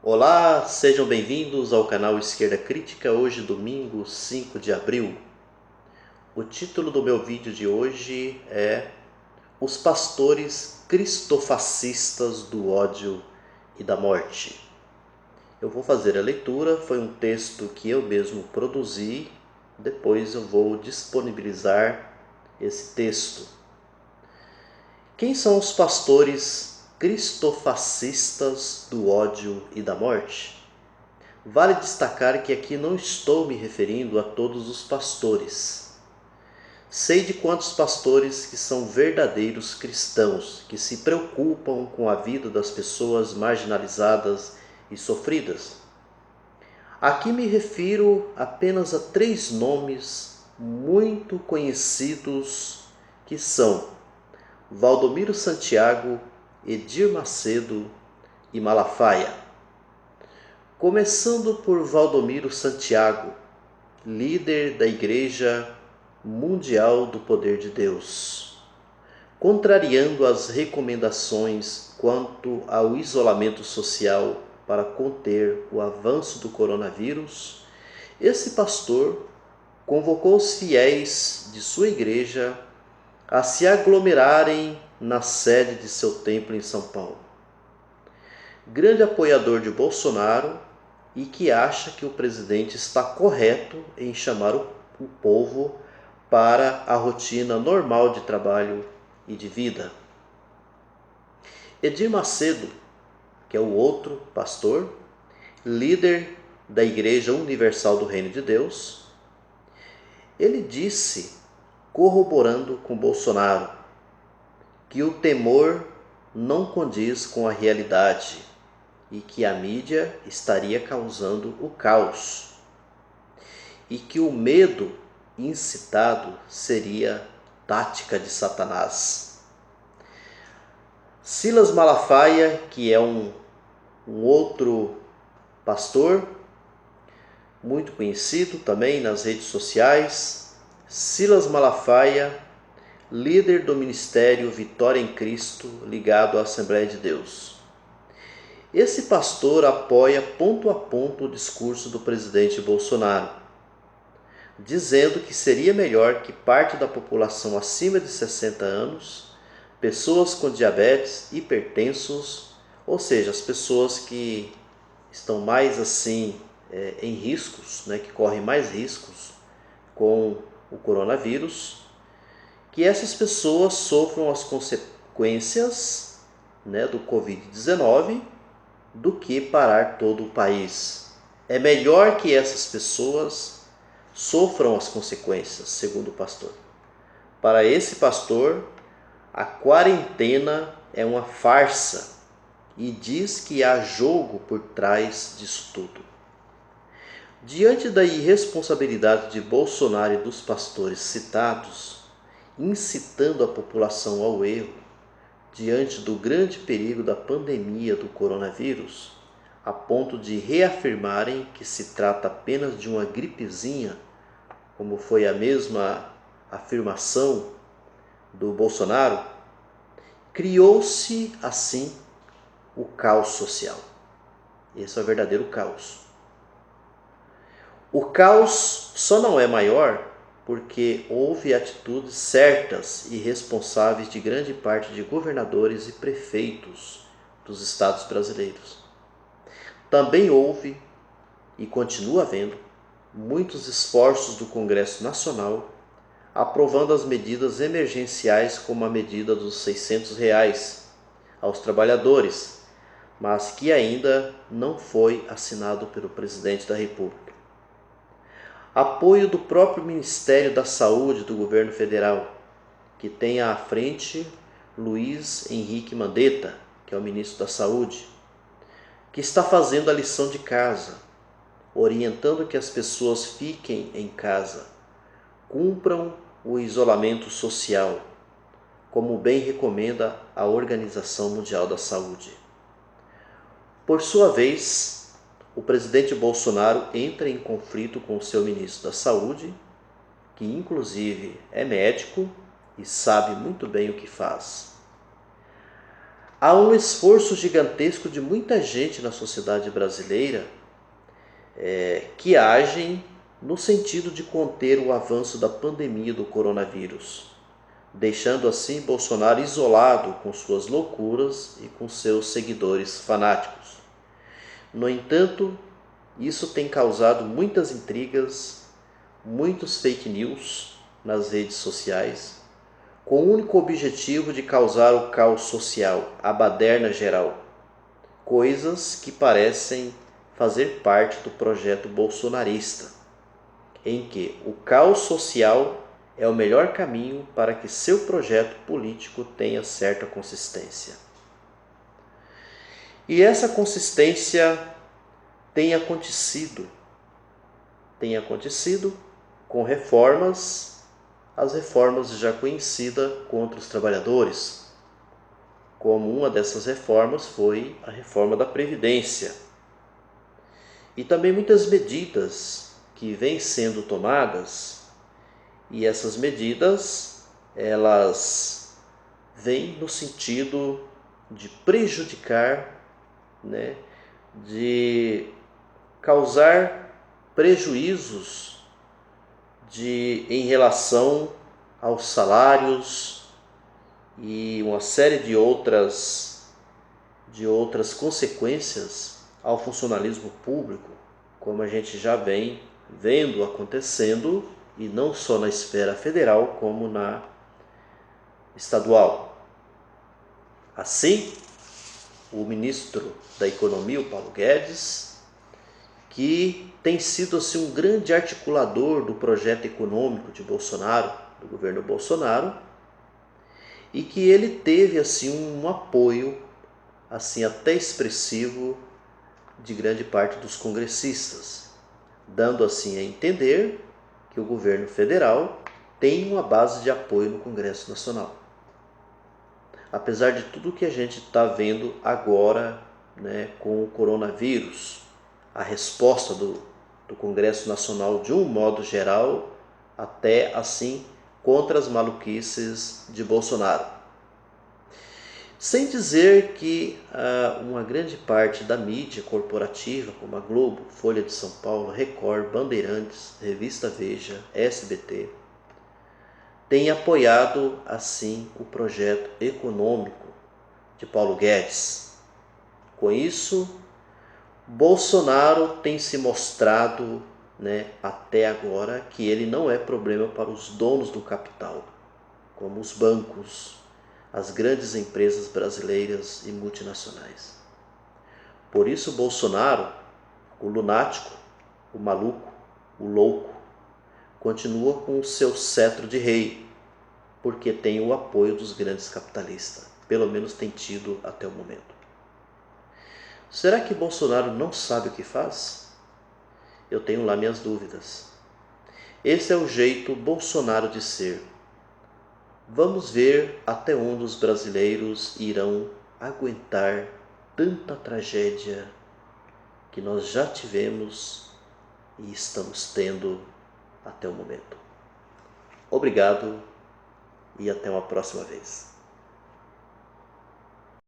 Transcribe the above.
Olá, sejam bem-vindos ao canal Esquerda Crítica. Hoje, domingo 5 de abril. O título do meu vídeo de hoje é Os Pastores Cristofascistas do Ódio e da Morte. Eu vou fazer a leitura, foi um texto que eu mesmo produzi, depois eu vou disponibilizar esse texto. Quem são os pastores cristofascistas do ódio e da morte? Vale destacar que aqui não estou me referindo a todos os pastores. Sei de quantos pastores que são verdadeiros cristãos, que se preocupam com a vida das pessoas marginalizadas e sofridas. Aqui me refiro apenas a 3 nomes muito conhecidos, que são Valdomiro Santiago, Edir Macedo e Malafaia. Começando por Valdomiro Santiago, líder da Igreja Mundial do Poder de Deus. Contrariando as recomendações quanto ao isolamento social para conter o avanço do coronavírus, esse pastor convocou os fiéis de sua igreja a se aglomerarem na sede de seu templo em São Paulo. Grande apoiador de Bolsonaro e que acha que o presidente está correto em chamar o povo para a rotina normal de trabalho e de vida. Edir Macedo, que é o outro pastor, líder da Igreja Universal do Reino de Deus, ele disse, corroborando com Bolsonaro, que o temor não condiz com a realidade e que a mídia estaria causando o caos e que o medo incitado seria tática de Satanás. Silas Malafaia, que é um outro pastor muito conhecido também nas redes sociais, Silas Malafaia, líder do ministério Vitória em Cristo, ligado à Assembleia de Deus. Esse pastor apoia ponto a ponto o discurso do presidente Bolsonaro, dizendo que seria melhor que parte da população acima de 60 anos, pessoas com diabetes, hipertensos, ou seja, as pessoas que estão mais assim em riscos, que correm mais riscos com o coronavírus, que essas pessoas sofram as consequências do Covid-19 do que parar todo o país. É melhor que essas pessoas sofram as consequências, segundo o pastor. Para esse pastor, a quarentena é uma farsa e diz que há jogo por trás disso tudo. Diante da irresponsabilidade de Bolsonaro e dos pastores citados, incitando a população ao erro, diante do grande perigo da pandemia do coronavírus, a ponto de reafirmarem que se trata apenas de uma gripezinha, como foi a mesma afirmação do Bolsonaro, criou-se assim o caos social. Esse é o verdadeiro caos. O caos só não é maior porque houve atitudes certas e responsáveis de grande parte de governadores e prefeitos dos estados brasileiros. Também houve, e continua havendo, muitos esforços do Congresso Nacional aprovando as medidas emergenciais, como a medida dos R$600 aos trabalhadores, mas que ainda não foi assinado pelo presidente da República. Apoio do próprio Ministério da Saúde do governo federal, que tem à frente Luiz Henrique Mandetta, que é o ministro da Saúde, que está fazendo a lição de casa, orientando que as pessoas fiquem em casa, cumpram o isolamento social, como bem recomenda a Organização Mundial da Saúde. Por sua vez, o presidente Bolsonaro entra em conflito com o seu ministro da Saúde, que inclusive é médico e sabe muito bem o que faz. Há um esforço gigantesco de muita gente na sociedade brasileira que agem no sentido de conter o avanço da pandemia do coronavírus, deixando assim Bolsonaro isolado com suas loucuras e com seus seguidores fanáticos. No entanto, isso tem causado muitas intrigas, muitos fake news nas redes sociais, com o único objetivo de causar o caos social, a baderna geral, coisas que parecem fazer parte do projeto bolsonarista, em que o caos social é o melhor caminho para que seu projeto político tenha certa consistência. E essa consistência tem acontecido com reformas, as reformas já conhecidas contra os trabalhadores, como uma dessas reformas foi a reforma da Previdência. E também muitas medidas que vêm sendo tomadas, e essas medidas, elas vêm no sentido de prejudicar, de causar prejuízos em relação aos salários e uma série de outras consequências ao funcionalismo público, como a gente já vem vendo acontecendo, e não só na esfera federal, como na estadual. Assim, o ministro da Economia, o Paulo Guedes, que tem sido assim, um grande articulador do projeto econômico de Bolsonaro, do governo Bolsonaro, e que ele teve assim, um apoio assim, até expressivo de grande parte dos congressistas, dando assim a entender que o governo federal tem uma base de apoio no Congresso Nacional. Apesar de tudo que a gente está vendo agora, com o coronavírus, a resposta do Congresso Nacional de um modo geral, até assim, contra as maluquices de Bolsonaro. Sem dizer que uma grande parte da mídia corporativa, como a Globo, Folha de São Paulo, Record, Bandeirantes, Revista Veja, SBT, tem apoiado assim o projeto econômico de Paulo Guedes. Com isso, Bolsonaro tem se mostrado, até agora, que ele não é problema para os donos do capital, como os bancos, as grandes empresas brasileiras e multinacionais. Por isso, Bolsonaro, o lunático, o maluco, o louco, continua com o seu cetro de rei, porque tem o apoio dos grandes capitalistas, pelo menos tem tido até o momento. Será que Bolsonaro não sabe o que faz? Eu tenho lá minhas dúvidas. Esse é o jeito Bolsonaro de ser. Vamos ver até onde os brasileiros irão aguentar tanta tragédia que nós já tivemos e estamos tendo até o momento. Obrigado e até uma próxima vez.